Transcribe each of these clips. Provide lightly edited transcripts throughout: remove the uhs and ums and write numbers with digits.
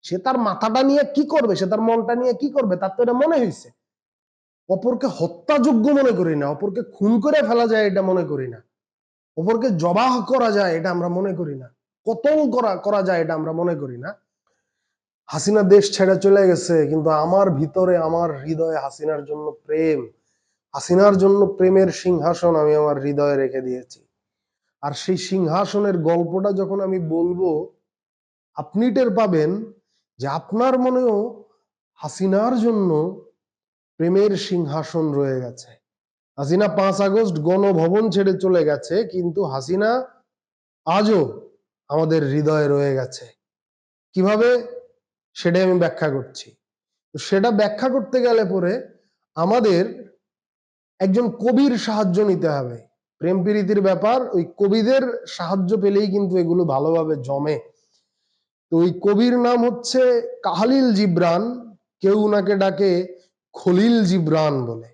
সে তার মাথাটা নিয়ে কি করবে, সে তার মনটা নিয়ে কি করবে, তার তো এটা মনে হয়েছে। অপরকে হত্যাযোগ্য মনে করি না, অপরকে খুন করে ফেলা যায় এটা মনে করি না, অপরকে জবাহ করা যায় এটা আমরা মনে করি না, কতল করা যায় এটা আমরা মনে করি না। হাসিনা দেশ ছেড়ে চলে গেছে, কিন্তু আমার ভিতরে, আমার হৃদয়ে হাসিনার জন্য প্রেম, হাসিনার জন্য প্রেমের সিংহাসন আমি আমার হৃদয়ে রেখে দিয়েছি। আর সেই সিংহাসনের গল্পটা যখন আমি বলবো, আপনি টের পাবেন যে আপনার মনেও হাসিনার জন্য প্রেমের সিংহাসন রয়ে গেছে। হাসিনা 5 আগস্ট গণভবন ছেড়ে চলে গেছে, কিন্তু হাসিনা আজও আমাদের হৃদয়ে রয়ে গেছে। কিভাবে, সেটাই আমি ব্যাখ্যা করছি। সেটা ব্যাখ্যা করতে গেলে পরে আমাদের একজন কবির সাহায্য নিতে হবে। প্রেম প্রীতির ব্যাপার, ওই কবিদের সাহায্য পেলেই কিন্তু এগুলো ভালোভাবে জমে। তো ওই কবির নাম হচ্ছে কাহালিল জিব্রান, কেউ উনাকে ডাকে খলিল জিব্রান বলে।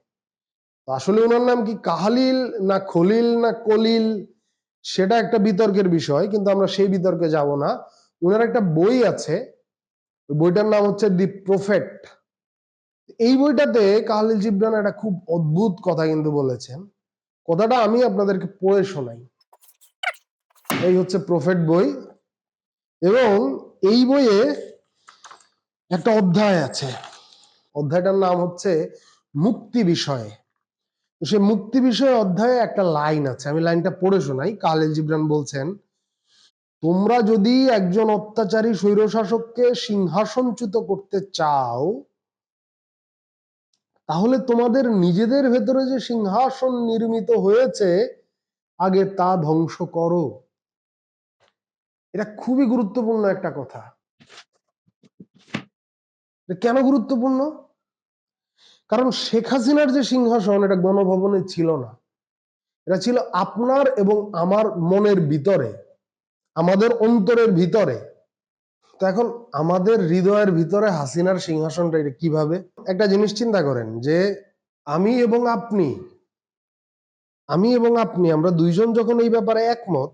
আসলে ওনার নাম কি কাহালিল না খলিল না কলিল, সেটা একটা বিতর্কের বিষয়, কিন্তু আমরা সেই বিতর্কে যাব না। ওনার একটা বই আছে, বইটার নাম হচ্ছে দি প্রফেট। এই বইটাতে কাহালিল জিব্রান একটা খুব অদ্ভুত কথা কিন্তু বলেছেন। কথাটা আমি আপনাদেরকে পড়ে শোনাই। এই হচ্ছে প্রফেট বই, এবং এই বইয়ে একটা অধ্যায় আছে, অধ্যায়টার নাম হচ্ছে মুক্তি বিষয়ে। সে মুক্তি বিষয়ে অধ্যায়ে একটা লাইন আছে, আমি লাইনটা পড়ে শোনাই। কাহালিল জিব্রান বলছেন, তোমরা যদি একজন অত্যাচারী স্বৈরশাসককে সিংহাসনচ্যুত করতে চাও, তাহলে তোমাদের নিজেদের ভেতরে যে সিংহাসন নির্মিত হয়েছে আগে তা ধ্বংস করো। এটা খুবই গুরুত্বপূর্ণ একটা কথা। কেন গুরুত্বপূর্ণ? কারণ শেখ হাসিনার যে সিংহাসন, এটা গণভবনে ছিল না, এটা ছিল আপনার এবং আমার মনের ভিতরে, আমাদের অন্তরের ভিতরে। তো এখন আমাদের হৃদয়ের ভিতরে হাসিনার সিংহাসনটা এটা কিভাবে? একটা জিনিস চিন্তা করেন যে আমি এবং আপনি, আমরা দুইজন যখন এই ব্যাপারে একমত,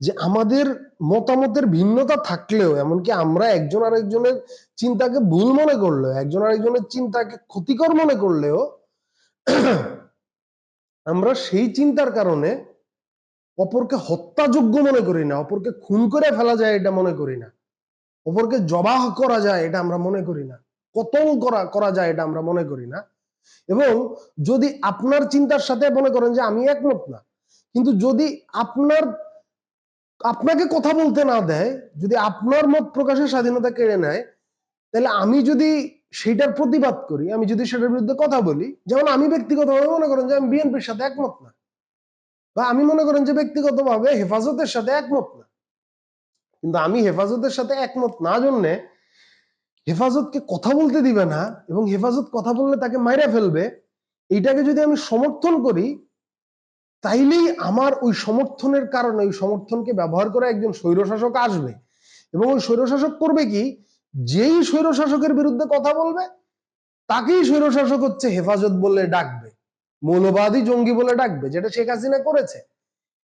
যে আমাদের মতামতের ভিন্নতা থাকলেও, এমনকি আমরা একজন আরেকজনের চিন্তাকে ভুল মনে করলেও, একজন আরেকজনের চিন্তাকে ক্ষতিকর মনে করলেও, আমরা সেই চিন্তার কারণে অপরকে হত্যাযোগ্য মনে করি না, অপরকে খুন করে ফেলা যায় এটা মনে করি না, অপরকে জবাহ করা যায় এটা আমরা মনে করি না, কতল করা যায় এটা আমরা মনে করি না। এবং যদি আপনার চিন্তার সাথে মনে করেন যে আমি একমত না, কিন্তু যদি আপনাকে কথা বলতে না দেয়, যদি আপনার মত প্রকাশের স্বাধীনতা কেড়ে নেয়, তাহলে আমি যদি সেটার প্রতিবাদ করি, আমি যদি সেটার বিরুদ্ধে কথা বলি, যেমন আমি ব্যক্তিগতভাবে মনে করেন যে আমি বিএনপির সাথে একমত না, বা আমি মনে করেন যে ব্যক্তিগতভাবে হেফাজতের সাথে একমত না, কিন্তু আমি হেফাজতের সাথে একমত না জন্যে হেফাজতকে কথা বলতে দিবে না, এবং হেফাজত কথা বললে তাকে মাইরা ফেলবে, এইটাকে যদি আমি সমর্থন করি, তাইলেই আমার ওই সমর্থনের কারণে, ওই সমর্থনকে ব্যবহার করে একজন স্বৈরশাসক আসবে, এবং ওই স্বৈরশাসক করবে কি, যেই স্বৈরশাসকের বিরুদ্ধে কথা বলবে তাকেই স্বৈরশাসক হচ্ছে হেফাজত বলে ডাকবে, মৌলবাদী জঙ্গি বলে ডাকবে, যেটা শেখ হাসিনা করেছে।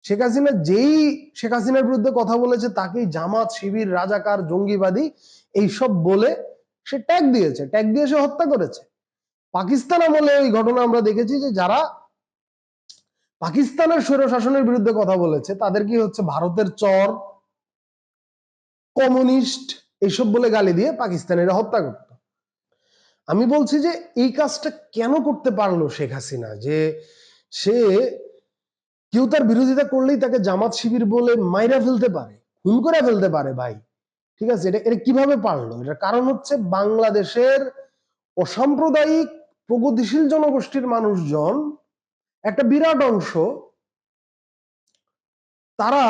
শেখ হাসিনা যেই শেখ হাসিনার বিরুদ্ধে কথা বলেছে তাকেই জামাত, শিবির, রাজাকার, জঙ্গিবাদী এইসব বলে সে ট্যাগ দিয়েছে, ট্যাগ দিয়ে সে হত্যা করেছে। পাকিস্তান আমলে ওই ঘটনা আমরা দেখেছি যে যারা পাকিস্তানের স্বৈরশাসনের বিরুদ্ধে কথা বলেছে তাদের কি হচ্ছে, ভারতের চর, কমিউনিস্ট এইসব বলে গালি দিয়ে পাকিস্তানিরা হত্যা করত। আমি বলছি যে এই কাজটা কেন করতে পারলো শেখ হাসিনা, যে সে কেউ তার বিরোধিতা করলেই তাকে জামাত শিবির বলে মাইরা ফেলতে পারে, খুন করে ফেলতে পারে। ভাই ঠিক আছে, এটা এটা কিভাবে পারলো? এটার কারণ হচ্ছে বাংলাদেশের অসাম্প্রদায়িক প্রগতিশীল জনগোষ্ঠীর মানুষজন, একটা বিরাট অংশ, তারা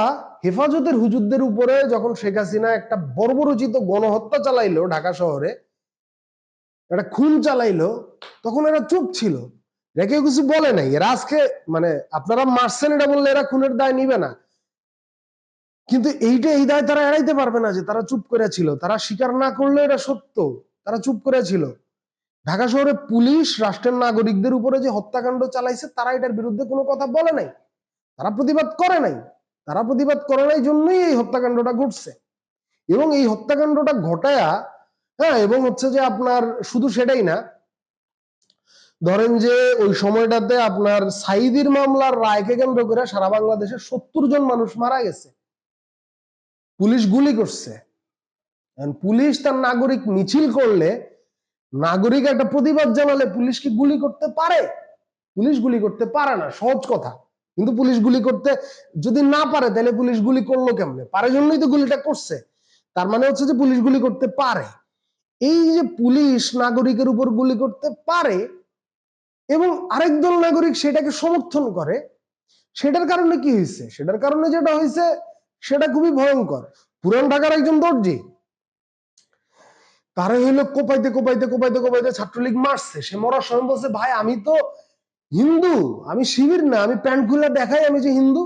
হেফাজতের হুজুরদের উপরে যখন শেখ হাসিনা একটা বর্বরচিত গণহত্যা চালাইলো, ঢাকা শহরে একটা খুন চালাইলো, তখন এরা চুপ ছিল, এরা কেউ কিছু বলে নাই। এরা আজকে মানে আপনারা মারছেন এটা বললে এরা খুনের দায় নিবে না, কিন্তু এই দায় তারা এড়াইতে পারবে না যে তারা চুপ করে ছিল, তারা স্বীকার না করলে এটা সত্য, তারা চুপ করে ছিল। ঢাকা শহরে পুলিশ রাষ্ট্রের নাগরিকদের উপরে যে হত্যাকাণ্ড চালাইছে, তারা এটার বিরুদ্ধে কোনো কথা বলে নাই, তারা প্রতিবাদ করে নাই, তারা প্রতিবাদ করে নাই জন্যই এই হত্যাকাণ্ডটা ঘটছে। এবং এই হত্যাকাণ্ডটা ঘটায়া, হ্যাঁ, এবং হচ্ছে যে আপনার শুধু সেটাই না, ধরেন যে ওই সময়টাতে আপনার সাইদির মামলার রায়কে কেন্দ্র করে সারা বাংলাদেশে 70 জন মানুষ মারা গেছে, পুলিশ গুলি করছে। পুলিশ তার নাগরিক মিছিল করলে, নাগরিক একটা প্রতিবাদ জানালে পুলিশ কি গুলি করতে পারে? পুলিশ গুলি করতে পারে না, সহজ কথা। কিন্তু পুলিশ গুলি করতে যদি না পারে তাহলে পুলিশ গুলি করলো কেমনে? পারে জন্যই তো গুলিটা করছে। তার মানে হচ্ছে যে পুলিশ গুলি করতে পারে। এই যে পুলিশ নাগরিকের উপর গুলি করতে পারে এবং আরেক দল নাগরিক সেটাকে সমর্থন করে, সেটার কারণে কি হয়েছে? সেটার কারণে যেটা হয়েছে সেটা খুবই ভয়ঙ্কর। পুরান ঢাকার একজন দর্জি, তারা হইলো কোপাইতে কোপাইতে কোপাইতে কোপাইতে ছাত্রলীগ মারছে। সে মরার সময় বলছে, ভাই আমি তো হিন্দু, আমি শিবির না, আমি প্যান্ট খুলে দেখাই আমি যে হিন্দু।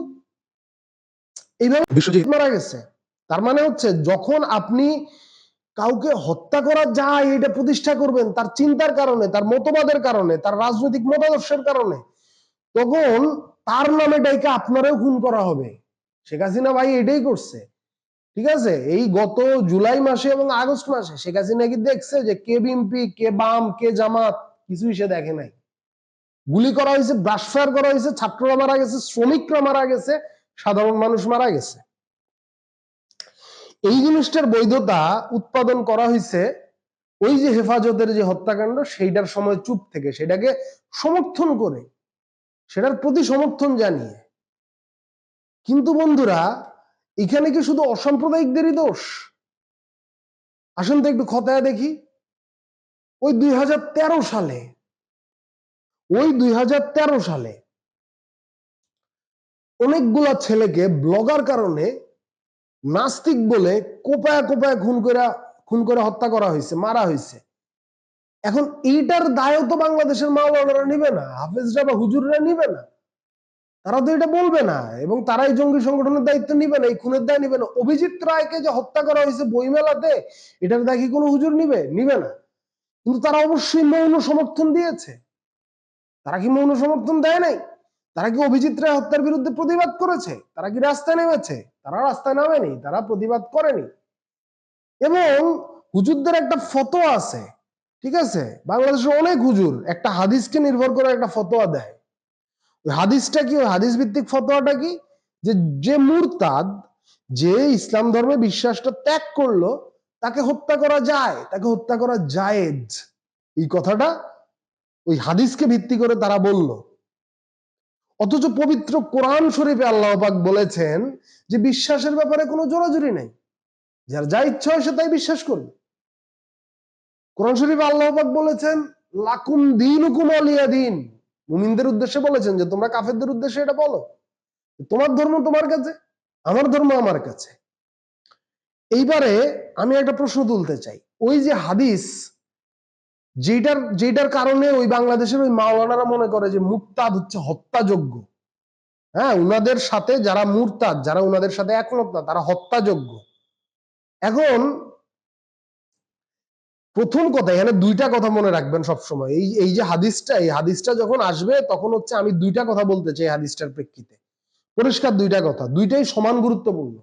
এইভাবে বিশ্বজিৎ মারা গেছে। তার মানে হচ্ছে যখন আপনি কাউকে হত্যা করা যায় এটা প্রতিষ্ঠা করবেন তার চিন্তার কারণে, তার মতবাদের কারণে, তার রাজনৈতিক মতাদর্শের কারণে, তখন তার নামে ডাইকে আপনারও খুন করা হবে। শেখ হাসিনা ভাই এটাই করছে। ঠিক আছে, এই গত জুলাই মাসে এবং আগস্ট মাসে শেখ হাসিনা কি দেখছে যে কে বিএনপি, কে বাম, কে জামাত? কিছুই সে দেখে নাই। গুলি করা হয়েছে, ব্রাশফায়ার করা হয়েছে, ছাত্ররা মারা গেছে, শ্রমিকরা মারা গেছে, সাধারণ মানুষ মারা গেছে। এই জিনিসটার বৈধতা উৎপাদন করা হয়েছে ওই যে হেফাজতের যে হত্যাকাণ্ড সেইটার সময় চুপ থেকে, সেটাকে সমর্থন করে, সেটার প্রতি সমর্থন জানিয়ে। কিন্তু বন্ধুরা, এখানে কি শুধু অসাম্প্রদায়িকদেরই দোষ? আসুন তো একটু খতায় দেখি। ওই 2013 সালে, ওই 2013 সালে অনেকগুলা ছেলেকে ব্লগার কারণে নাস্তিক বলে কোপায়া কোপায়া খুন করে হত্যা করা হয়েছে, মারা হয়েছে। এখন এইটার দায়ও তো বাংলাদেশের মাওলানারা নিবে না, হাফেজরা বা হুজুররা নিবে না, তারা তো এটা বলবে না, এবং তারা এই জঙ্গি সংগঠনের দায়িত্ব নিবে না, এই খুনের দায় নিবে না। অভিজিৎ রায়কে যে হত্যা করা হয়েছে বইমেলাতে, এটার দায় কি কোনো হুজুর নিবে না। কিন্তু তারা অবশ্যই মৌন সমর্থন দিয়েছে। তারা কি মৌন সমর্থন দেয় নাই? তারা কি অভিজিৎ রায় হত্যার বিরুদ্ধে প্রতিবাদ করেছে? তারা কি রাস্তায় নেমেছে? তারা রাস্তায় নামেনি, তারা প্রতিবাদ করেনি। এবং হুজুরদের একটা ফতোয়া আছে, ঠিক আছে, বাংলাদেশের অনেক হুজুর একটা হাদিসকে নির্ভর করে একটা ফতোয়া দেয়। ওই হাদিসটা কি? ওই হাদিস ভিত্তিক ফতোয়াটা কি? যে যে মুরতাদ, যে ইসলাম ধর্মে বিশ্বাসটা ত্যাগ করলো, তাকে হত্যা করা যায়, তাকে হত্যা করা জায়েজ। এই কথাটা ওই হাদিসকে ভিত্তি করে তারা বলল। অথচ পবিত্র কোরআন শরীফে আল্লাহ পাক বলেছেন যে বিশ্বাসের ব্যাপারে কোনো জোরাজুরি নেই, যার যা ইচ্ছা হয় সে তাই বিশ্বাস করবে। কোরআন শরীফে আল্লাহ পাক বলেছেন লাকুম দীনুকুম ওয়ালিয়া দীন। মুমিনদের উদ্দেশ্যে বলেছেন যে তোমরা কাফেরদের উদ্দেশ্যে এটা বলো, তোমার ধর্ম তোমার কাছে, আমার ধর্ম আমার কাছে। এইবারে আমি একটা প্রশ্ন তুলতে চাই। ওই যে হাদিস, যেটার কারণে ওই বাংলাদেশের ওই মাওলানারা মনে করে যে মুরতাদ হচ্ছে হত্যাযোগ্য, হ্যাঁ, উনাদের সাথে যারা মুরতাদ, যারা উনাদের সাথে একমত না, তারা হত্যাযোগ্য। এখন প্রথম কথা, এখানে দুইটা কথা মনে রাখবেন সবসময়। এই যে হাদিসটা, এই হাদিসটা যখন আসবে তখন হচ্ছে আমি দুইটা কথা বলতে চাই হাদিসটার প্রেক্ষিতে। পরিষ্কার দুইটা কথা, দুইটাই সমান গুরুত্বপূর্ণ।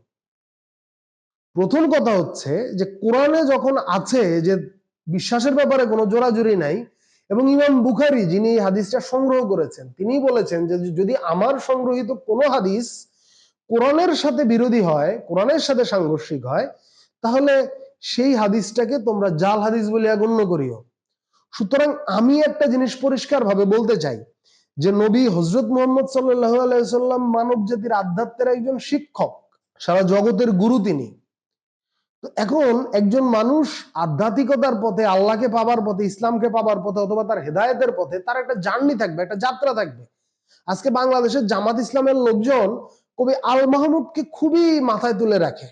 প্রথম কথা হচ্ছে যে কোরআনে যখন আছে যে বিশ্বাসের ব্যাপারে কোনো জোরাজুরি নাই, এবং ইমাম বুখারী যিনি এই হাদিসটা সংগ্রহ করেছেন তিনি বলেছেন যে যদি আমার সংগ্রহিত কোনো হাদিস কোরআনের সাথে বিরোধী হয়, কোরআনের সাথে সাংঘর্ষিক হয়, তাহলে সেই হাদিসটাকে তোমরা জাল হাদিস বলিয়া গণ্য করিও। সুতরাং আমি একটা জিনিস পরিষ্কার ভাবে বলতে চাই যে নবী হযরত মুহাম্মদ সাল্লাল্লাহু আলাইহি সাল্লাম মানব জাতির আধ্যাত্মের একজন শিক্ষক, সারা জগতের গুরু তিনি। এখন একজন মানুষ আধ্যাত্মিকতার পথে, আল্লাহকে পাবার পথে, ইসলামকে পাবার পথে, অথবা তার হেদায়েতের পথে তার একটা জার্নি থাকবে, একটা যাত্রা থাকবে। আজকে বাংলাদেশের জামাত ইসলামের লোকজন কবি আল মাহমুদকে খুবই মাথায় তুলে রাখে।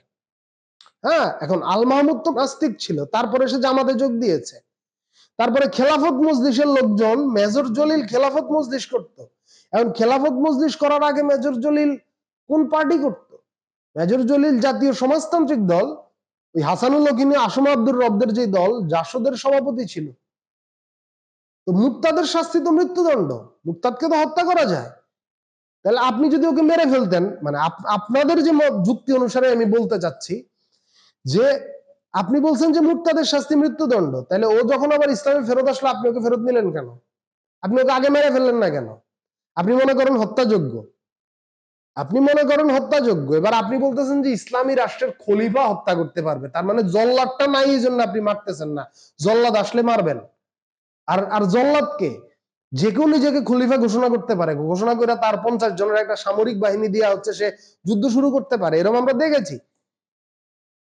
হ্যাঁ, এখন আল মাহমুদ তো নাস্তিক ছিল, তারপরে সে জামাতে যোগ দিয়েছে। তারপরে খেলাফত মজলিসের লোকজন, মেজর জলিল খেলাফত মজলিস করত। এখন খেলাফত মজলিস করার আগে মেজর জলিল কোন পার্টি করত? মেজর জলিল জাতীয় সমাজতান্ত্রিক দল, ওই হাসানুল হকিনি, আসম আব্দুর রবদের যে দল, জাসদের সভাপতি ছিল। তো মুক্তাদের শাস্তি তো মৃত্যুদণ্ড, মুক্তাদকে তো হত্যা করা যায়। তাহলে আপনি যদি ওকে মেরে ফেলতেন, মানে আপনাদের যে যুক্তি অনুসারে আমি বলতে চাচ্ছি যে আপনি বলছেন যে মুরতাদের শাস্তি মৃত্যুদণ্ড, তাহলে ও যখন আবার ইসলামে ফেরত আসলো আপনি ওকে ফেরত নিলেন কেন? আপনি ওকে আগে মেরে ফেললেন না কেন? আপনি মনে করেন হত্যাযোগ্য, আপনি মনে করেন হত্যাযোগ্য, এবার আপনি বলতেছেন যে ইসলামী রাষ্ট্রের খলিফা হত্যা করতে পারবে, তার মানে জল্লাদটা নাই এই জন্য আপনি মারতেছেন না, জল্লাদ আসলে মারবেন। আর আর জল্লাদকে যে কেউ নিজেকে খলিফা ঘোষণা করতে পারে, ঘোষণা করে তার 50 জনের একটা সামরিক বাহিনী দিয়া হচ্ছে সে যুদ্ধ শুরু করতে পারে, এরকম আমরা দেখেছি।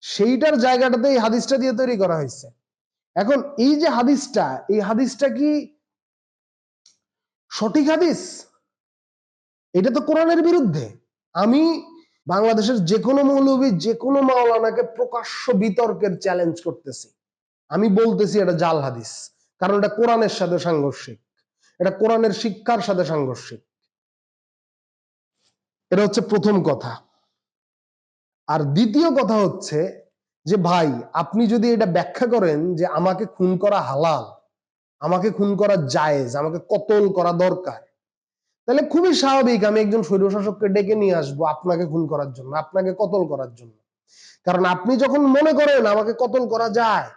সেইটার জায়গাটাতে এই হাদিসটা দিয়ে তৈরি করা হয়েছে। এখন এই যে হাদিসটা, এই হাদিসটা কি সঠিক হাদিস? এটা তো কোরআনের বিরুদ্ধে। আমি বাংলাদেশের যে কোনো মৌলবী, যে কোনো মাওলানাকে প্রকাশ্য বিতর্কের চ্যালেঞ্জ করতেছি, আমি বলতেছি এটা জাল হাদিস, কারণ এটা কোরআনের সাথে সাংঘর্ষিক, এটা কোরআনের শিক্ষার সাথে সাংঘর্ষিক। এটা হচ্ছে প্রথম কথা। আর দ্বিতীয় কথা হচ্ছে যে ভাই, আপনি যদি এটা ব্যাখ্যা করেন যে আমাকে খুন করা হালাল, আমাকে খুন করা জায়েজ, আমাকে কতল করা দরকার, তাহলে খুবই স্বাভাবিক আমি একজন স্বৈরশাসককে ডেকে নিয়ে আসবো আপনাকে খুন করার জন্য, আপনাকে কতল করার জন্য। কারণ আপনি যখন মনে করেন আমাকে কতল করা যায়,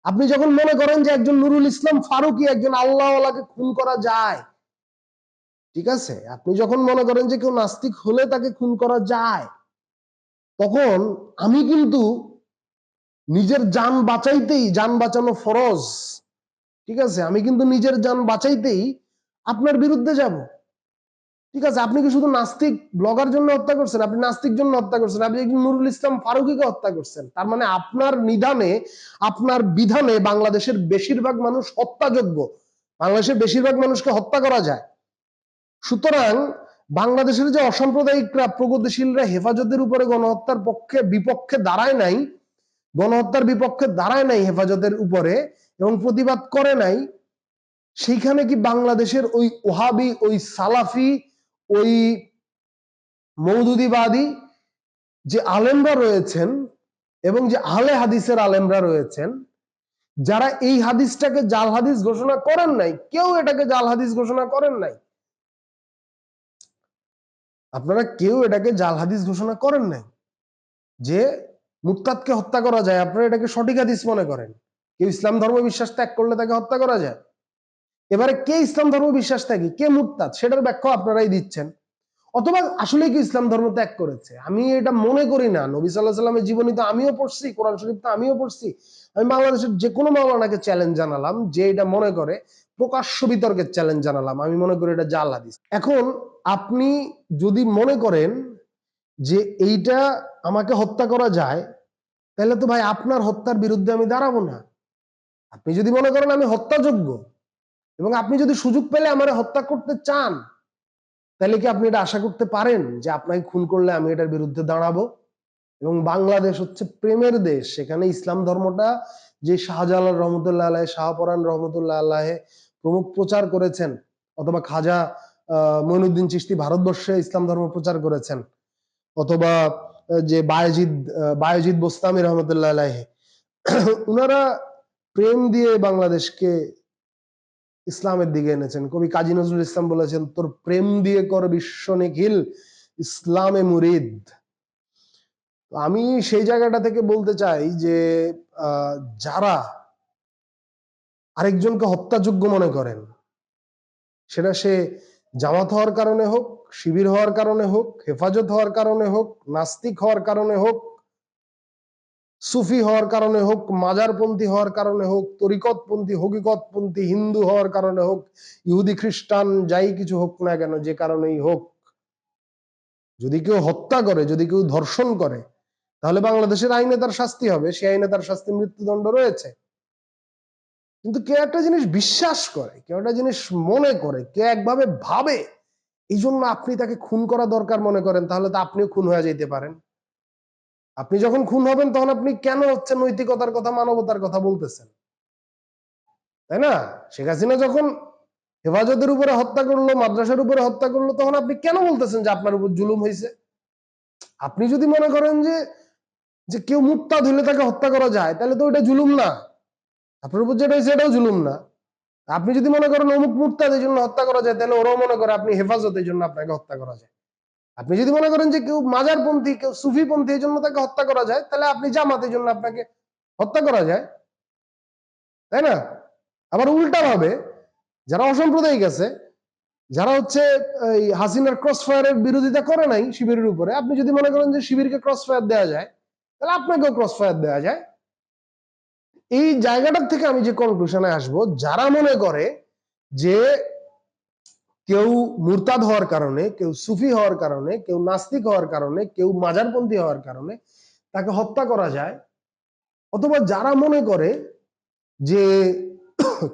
আপনি যখন মনে করেন যে একজন নুরুল ইসলাম ফারুকী, একজন আল্লাহওয়ালাকে খুন করা যায়, ঠিক আছে, আপনি যখন মনে করেন যে কেউ নাস্তিক হলে তাকে খুন করা যায়, তখন আমি কিন্তু নিজের জান বাঁচাইতেই, জান বাঁচানো ফরজ, ঠিক আছে, আমি কিন্তু নিজের জান বাঁচাইতেই আপনার বিরুদ্ধে যাব। ঠিক আছে, আপনি কি শুধু নাস্তিক ব্লগার জন্য হত্যা করছেন? আপনি নাস্তিক জন্য হত্যা করছেন, আপনি একজন নুরুল ইসলাম ফারুকীকে হত্যা করছেন, তার মানে আপনার নিদানে, আপনার বিধানে বাংলাদেশের বেশিরভাগ মানুষ হত্যাযোগ্য, বাংলাদেশের বেশিরভাগ মানুষকে হত্যা করা যায়। সুতরাং বাংলাদেশের যে অসাম্প্রদায়িকরা, প্রগতিশীলরা হেফাজতের উপরে গণহত্যার পক্ষে বিপক্ষে দাঁড়ায় নাই, গণহত্যার বিপক্ষে দাঁড়ায় নাই হেফাজতের উপরে এবং প্রতিবাদ করে নাই, সেইখানে কি বাংলাদেশের ওই ওহাবি, ওই সালাফি, ওই মৌদুদিবাদী যে আলেমরা রয়েছেন এবং যে আহলে হাদিসের আলেমরা রয়েছেন, যারা এই হাদিসটাকে জাল হাদিস ঘোষণা করেন নাই, কেউ এটাকে জাল হাদিস ঘোষণা করেন নাই, আপনারা কেউ এটাকে জাল হাদিস ঘোষণা করেন নাই যে মুরতাদকে হত্যা করা যায়, আপনারা এটাকে সঠিক হাদিস মনে করেন। কেউ ইসলাম ধর্ম বিশ্বাস ত্যাগ করলে তাকে হত্যা করা যায়। এবারে কে ইসলাম ধর্ম বিশ্বাস ত্যাগী, কে মুরতাদ, সেটার ব্যাখ্যা আপনারাই দিচ্ছেন। অথবা আসলে কি ইসলাম ধর্ম ত্যাগ করেছে? আমি এটা মনে করি না। নবী সাল্লাল্লাহু আলাইহি ওয়াসাল্লামের জীবনী তো আমিও পড়ছি, কোরআন শরীফ তো আমিও পড়ছি। আমি বাংলাদেশের যে কোনো মাওলানাকে চ্যালেঞ্জ জানালাম, যে এটা মনে করে, প্রকাশ্য বিতর্কের চ্যালেঞ্জ জানালাম, আমি মনে করি এটা জাল হাদিস। এখন আপনি যদি মনে করেন যে এইটা আমাকে হত্যা করা যায়, তাহলে তো ভাই আপনার হত্যার বিরুদ্ধে আমি দাঁড়াবো না। আপনি যদি মনে করেন আমি হত্যাযোগ্য এবং আপনি যদি সুযোগ পেলে আমার হত্যা করতে চান, তাহলে কি আপনি এটা আশা করতে পারেন যে আপনাকে খুন করলে আমি এটার বিরুদ্ধে দাঁড়াবো? এবং বাংলাদেশ হচ্ছে প্রেমের দেশ, সেখানে ইসলাম ধর্মটা যে শাহজালাল রহমতুল্লাহ আলাইহি, শাহপরান রহমতুল্লাহ আলাইহি প্রমুখ প্রচার করেছেন, অথবা খাজা মঈনুদ্দিন চিশতি ভারতবর্ষে ইসলাম ধর্ম প্রচার করেছেন, অথবা যে বায়েজিদ বোস্তামি রহমতুল্লাহ আলাইহি, উনারা প্রেম দিয়ে বাংলাদেশকে ইসলামের দিকে এনেছেন। কবি কাজী নজরুল ইসলাম বলেছেন, তোর প্রেম দিয়ে কর বিশ্ব নিখিল, ইসলামে মুরিদ। আমি সেই জায়গাটা থেকে বলতে চাই যে যারা আরেকজনকে হত্যাযোগ্য মনে করেন, সেটা সে জামাত হওয়ার কারণে হোক, শিবির হওয়ার কারণে হোক, হেফাজত হওয়ার কারণে হোক, নাস্তিক হওয়ার কারণে হোক, সুফি হওয়ার কারণে হোক, মাজারপন্থী হওয়ার কারণে হোক, তরিকতপন্থী, হকিকতপন্থী, হিন্দু হওয়ার কারণে হোক, ইহুদি খ্রিস্টান যাই কিছু হোক না কেন, যে কারণেই হোক, যদি কেউ হত্যা করে, যদি কেউ ধর্ষণ করে, তাহলে বাংলাদেশের আইনে তার শাস্তি হবে, সেই আইনে তার শাস্তি মৃত্যুদণ্ড রয়েছে। কিন্তু কেউ একটা জিনিস বিশ্বাস করে, কেউ একটা জিনিস মনে করে, কেউ একভাবে ভাবে, এই জন্য আপনি তাকে খুন করা দরকার মনে করেন, তাহলে তো আপনিও খুন হয়ে যেতে পারেন। আপনি যখন খুন হবেন তখন আপনি কেন হচ্ছে নৈতিকতার কথা, মানবতার কথা বলতেছেন, তাই না? শেখ হাসিনা যখন হেফাজতের উপরে হত্যা করলো, মাদ্রাসার উপরে হত্যা করলো, তখন আপনি কেন বলতেছেন যে আপনার উপর জুলুম হয়েছে? আপনি যদি মনে করেন যে যে কেউ মুরতাদ হলে তাকে হত্যা করা যায়, তাহলে তো ওটা জুলুম না। আপনার উপর যেটা হয়েছে এটাও জুলুম না। আপনি যদি মনে করেন অমুক মুরতাদ এই জন্য হত্যা করা যায়, তাহলে ওরাও মনে করে আপনি হেফাজত এই জন্য আপনাকে হত্যা করা যায়। আপনি যদি মনে করেন যে কেউ মাজারপন্থী, কেউ সুফিপন্থী, এই জন্য তাকে হত্যা করা যায়, তাহলে আপনি জামাত, এই জন্য আপনাকে হত্যা করা যায়, তাই না? আবার উল্টা ভাবে যারা অসাম্প্রদায়িক আছে, যারা হচ্ছে এই হাসিনার ক্রস ফায়ারের বিরোধিতা করে নাই শিবিরের উপরে, আপনি যদি মনে করেন যে শিবিরকে ক্রস ফায়ার দেওয়া যায়, তাহলে আপনাকেও ক্রস ফায়ার দেওয়া যায়। এই জায়গাটার থেকে আমি যে কনক্লুশনে আসবো, যারা মনে করে যে কেউ মুরতাদ হওয়ার কারণে, কেউ সুফি হওয়ার কারণে, কেউ নাস্তিক হওয়ার কারণে, কেউ মাজারপন্থী হওয়ার কারণে তাকে হত্যা করা যায়, অথবা যারা মনে করে যে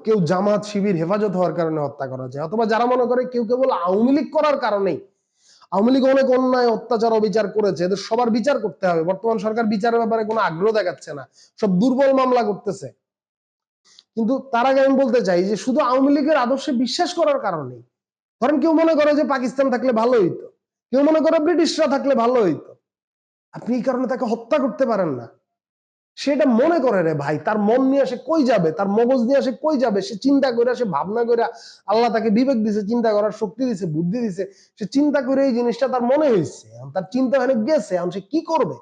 কেউ জামাত শিবির হেফাজত হওয়ার কারণে হত্যা করা যায়, অথবা যারা মনে করে কেউ কেবল আওয়ামী লীগ করার কারণেই, আওয়ামী লীগ অনেক অন্যায় অত্যাচার অবিচার করেছে, এদের সবার বিচার করতে হবে, বর্তমান সরকার বিচারের ব্যাপারে কোনো আগ্রহ দেখাচ্ছে না, সব দুর্বল মামলা করতেছে, কিন্তু তার আগে আমি বলতে চাই যে শুধু আওয়ামী লীগের আদর্শে বিশ্বাস করার কারণেই, ধরেন কেউ মনে করে যে পাকিস্তান থাকলে ভালো হইতো, কেউ মনে করে ব্রিটিশরা থাকলে ভালো হইতো, আপনি এই কারণে তাকে হত্যা করতে পারেন না। সেটা মনে করে রে ভাই, তার মন নিয়ে সে কই যাবে, তার মগজ নিয়ে সে কই যাবে, সে চিন্তা করে, সে ভাবনা করে, আল্লাহ তাকে বিবেক দিছে, চিন্তা করার শক্তি দিছে, বুদ্ধি দিছে, সে চিন্তা করে এই জিনিসটা তার মনে হয়েছে, তার চিন্তা হয়ে গেছে, এখন সে কি করবে,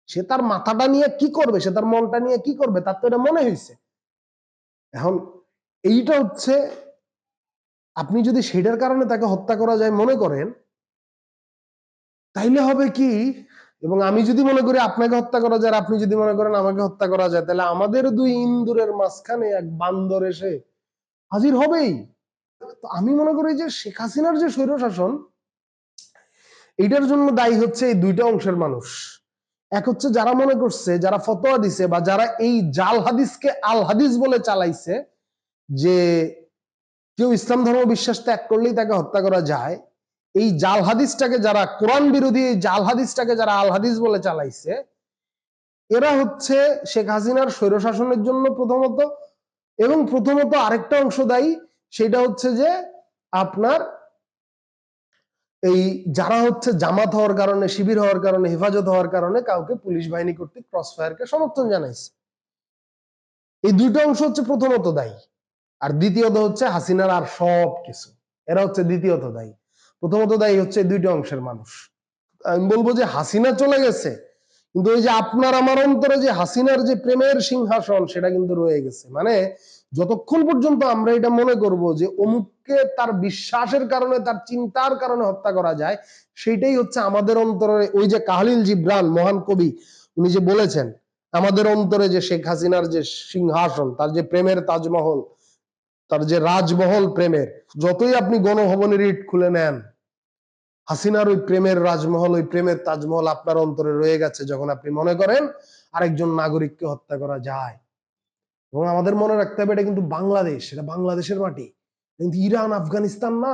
সে তার মাথাটা নিয়ে কি করবে, সে তার মনটা নিয়ে কি করবে, তার তো এটা মনে হয়েছে। এখন এইটা হচ্ছে, আপনি যদি সেটার কারণে তাকে হত্যা করা যায় মনে করেন, তাইলে হবে কি, এবং আমি যদি মনে করি আপনাকে হত্যা করা যায়, আপনি যদি মনে করেন আমাকে হত্যা করা যায়, তাহলে আমাদের দুই ইন্দুরের মাঝখানে এক বান্দর এসে হাজির হবেই। তো আমি মনে করি যে শেখ হাসিনার যে স্বৈর শাসন, এটার জন্য দায়ী হচ্ছে এই দুইটা অংশের মানুষ। এক হচ্ছে যারা মনে করছে, যারা ফতোয়া দিছে, বা যারা এই জাল হাদিসকে আল হাদিস বলে চালাইছে, যে কেউ ইসলাম ধর্ম বিশ্বাস ত্যাগ করলেই তাকে হত্যা করা যায়, এই জাল হাদিসটাকে যারা কোরআন বিরোধী, এই জাল হাদিসটাকে যারা আল হাদিস বলে চালাইছে, এরা হচ্ছে শেখ হাসিনার স্বৈরশাসনের জন্য প্রথমত, এবং প্রথমত আরেকটা অংশ দায়ী, সেটা হচ্ছে যে আপনার এই যারা হচ্ছে জামাত হওয়ার কারণে, শিবির হওয়ার কারণে, হেফাজত হওয়ার কারণে কাউকে পুলিশ বাহিনী কর্তৃক ক্রস ফায়ারকে সমর্থন জানাইছে, এই দুইটা অংশ হচ্ছে প্রথমত দায়ী। আর দ্বিতীয়ত হচ্ছে হাসিনার আর সব কিছু, এরা হচ্ছে দ্বিতীয়ত দায়ী। প্রথমত দায়ী হচ্ছে এই দুইটা অংশের মানুষ। আমি বলবো যে হাসিনা চলে গেছে, কিন্তু ওই যে আপনার আমার অন্তরে যে হাসিনার যে প্রেমের সিংহাসন, সেটা কিন্তু রয়ে গেছে। মানে যতক্ষণ পর্যন্ত আমরা এটা মনে করব যে অমুককে তার বিশ্বাসের কারণে, তার চিন্তার কারণে হত্যা করা যায়, সেইটাই হচ্ছে আমাদের অন্তরে, ওই যে কাহলিল জিব্রান মহান কবি, উনি যে বলেছেন আমাদের অন্তরে যে শেখ হাসিনার যে সিংহাসন, তার যে প্রেমের তাজমহল, তার যে রাজমহল প্রেমের, যতই আপনি গণভবনের ইট খুলে নেন, হাসিনার ওই প্রেমের রাজমহল, ওই প্রেমের তাজমহল আপনার অন্তরে রয়ে গেছে, যখন আপনি মনে করেন আরেকজন নাগরিককে হত্যা করা যায়। এবং আমাদের মনে রাখতে হবে, এটা কিন্তু বাংলাদেশ, এটা বাংলাদেশের মাটি, কিন্তু ইরান আফগানিস্তান না,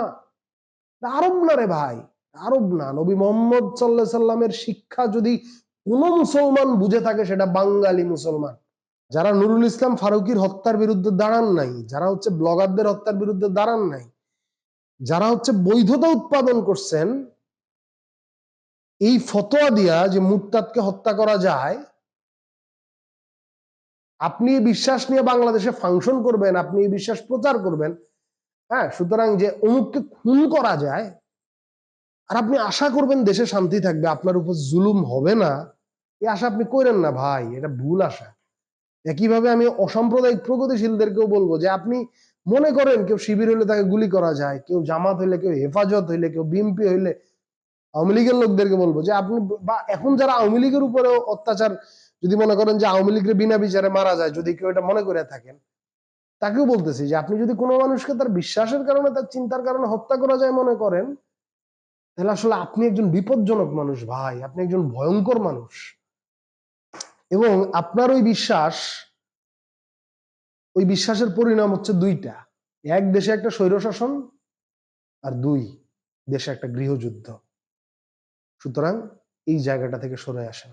আরব না রে ভাই, আরব না। নবী মোহাম্মদ সাল্লাল্লাহু আলাইহি সাল্লামের শিক্ষা যদি কোন মুসলমান বুঝে থাকে, সেটা বাঙালি মুসলমান। যারা নুরুল ইসলাম ফারুকীর হত্যার বিরুদ্ধে দাঁড়ান নাই, যারা হচ্ছে ব্লগারদের হত্যার বিরুদ্ধে দাঁড়ান নাই, যারা হচ্ছে বৈধতা উৎপাদন করছেন এই ফতোয়া দিয়া যে মুরতাদকে হত্যা করা যায়, আপনি এই বিশ্বাস নিয়ে বাংলাদেশে ফাংশন করবেন, আপনি এই বিশ্বাস প্রচার করবেন, হ্যাঁ, সুতরাং যে অমুককে খুন করা যায়, আর আপনি আশা করবেন দেশে শান্তি থাকবে, আপনার উপর জুলুম হবে না, এই আশা আপনি করেন না ভাই, এটা ভুল আশা। একইভাবে আমি অসাম্প্রদায়িক প্রগতিশীলদেরকেও বলবো যে আপনি মনে করেন কেউ শিবির হইলে তাকে গুলি করা যায়, কেউ জামাত হইলে, কেউ হেফাজত হইলে, কেউ বিএনপি হইলে, আওয়ামী লীগের লোকদেরকে বলবো যে আপনি, বা এখন যারা আওয়ামী লীগের উপরেও অত্যাচার, যদি মনে করেন যে আওয়ামী লীগের বিনা বিচারে মারা যায়, যদি কেউ এটা মনে করে থাকেন, তাকেও বলতেছি যে আপনি যদি কোনো মানুষকে তার বিশ্বাসের কারণে, তার চিন্তার কারণে হত্যা করা যায় মনে করেন, তাহলে আসলে আপনি একজন বিপজ্জনক মানুষ ভাই, আপনি একজন ভয়ঙ্কর মানুষ। এবং আপনার ওই বিশ্বাস, ওই বিশ্বাসের পরিণাম হচ্ছে দুইটা: এক, দেশে একটা স্বৈরশাসন, আর দুই, দেশে একটা গৃহযুদ্ধ। সুতরাং এই জায়গাটা থেকে সরে আসেন।